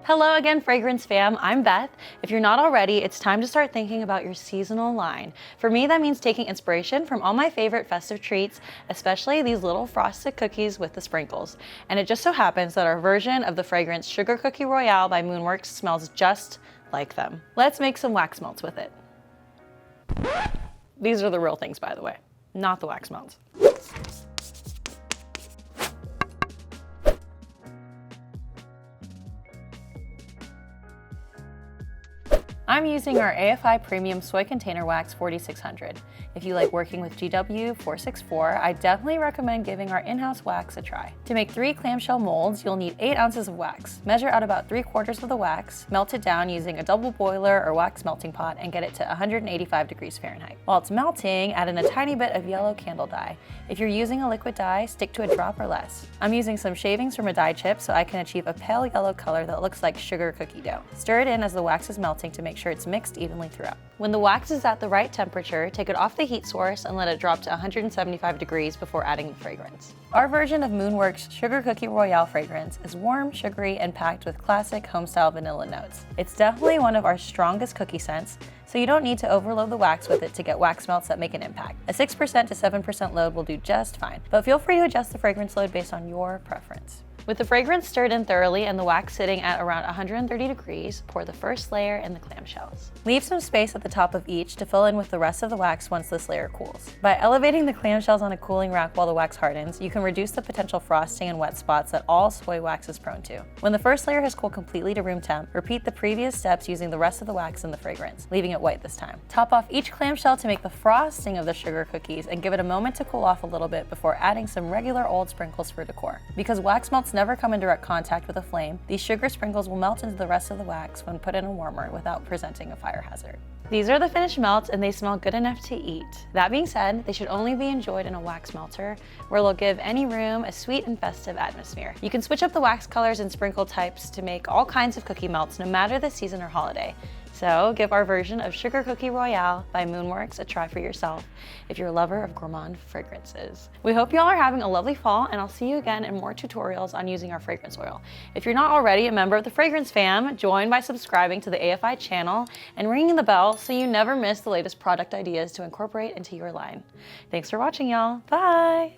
Hello again, Fragrance fam. I'm Beth. If you're not already, it's time to start thinking about your seasonal line. For me, that means taking inspiration from all my favorite festive treats, especially these little frosted cookies with the sprinkles. And it just so happens that our version of the fragrance Sugar Cookie Royale by Moonworks smells just like them. Let's make some wax melts with it. These are the real things, by the way, not the wax melts. I'm using our AFI Premium Soy Container Wax 4600. If you like working with GW 464, I definitely recommend giving our in-house wax a try. To make 3 clamshell molds, you'll need 8 ounces of wax. Measure out about 3/4 of the wax, melt it down using a double boiler or wax melting pot, and get it to 185 degrees Fahrenheit. While it's melting, add in a tiny bit of yellow candle dye. If you're using a liquid dye, stick to a drop or less. I'm using some shavings from a dye chip so I can achieve a pale yellow color that looks like sugar cookie dough. Stir it in as the wax is melting to make sure it's mixed evenly throughout. When the wax is at the right temperature, take it off the heat source and let it drop to 175 degrees before adding the fragrance. Our version of Moonworks Sugar Cookie Royale fragrance is warm, sugary, and packed with classic home-style vanilla notes. It's definitely one of our strongest cookie scents, so you don't need to overload the wax with it to get wax melts that make an impact. A 6% to 7% load will do just fine, but feel free to adjust the fragrance load based on your preference. With the fragrance stirred in thoroughly and the wax sitting at around 130 degrees, pour the first layer in the clamshells. Leave some space at the top of each to fill in with the rest of the wax once this layer cools. By elevating the clamshells on a cooling rack while the wax hardens, you can reduce the potential frosting and wet spots that all soy wax is prone to. When the first layer has cooled completely to room temp, repeat the previous steps using the rest of the wax in the fragrance, leaving it white this time. Top off each clamshell to make the frosting of the sugar cookies and give it a moment to cool off a little bit before adding some regular old sprinkles for decor. Because wax melts never come in direct contact with a flame, these sugar sprinkles will melt into the rest of the wax when put in a warmer without presenting a fire hazard. These are the finished melts and they smell good enough to eat. That being said, they should only be enjoyed in a wax melter where they'll give any room a sweet and festive atmosphere. You can switch up the wax colors and sprinkle types to make all kinds of cookie melts no matter the season or holiday. So give our version of Sugar Cookie Royale by Moonworks a try for yourself if you're a lover of gourmand fragrances. We hope y'all are having a lovely fall, and I'll see you again in more tutorials on using our fragrance oil. If you're not already a member of the Fragrance Fam, join by subscribing to the AFI channel and ringing the bell so you never miss the latest product ideas to incorporate into your line. Thanks for watching, y'all. Bye!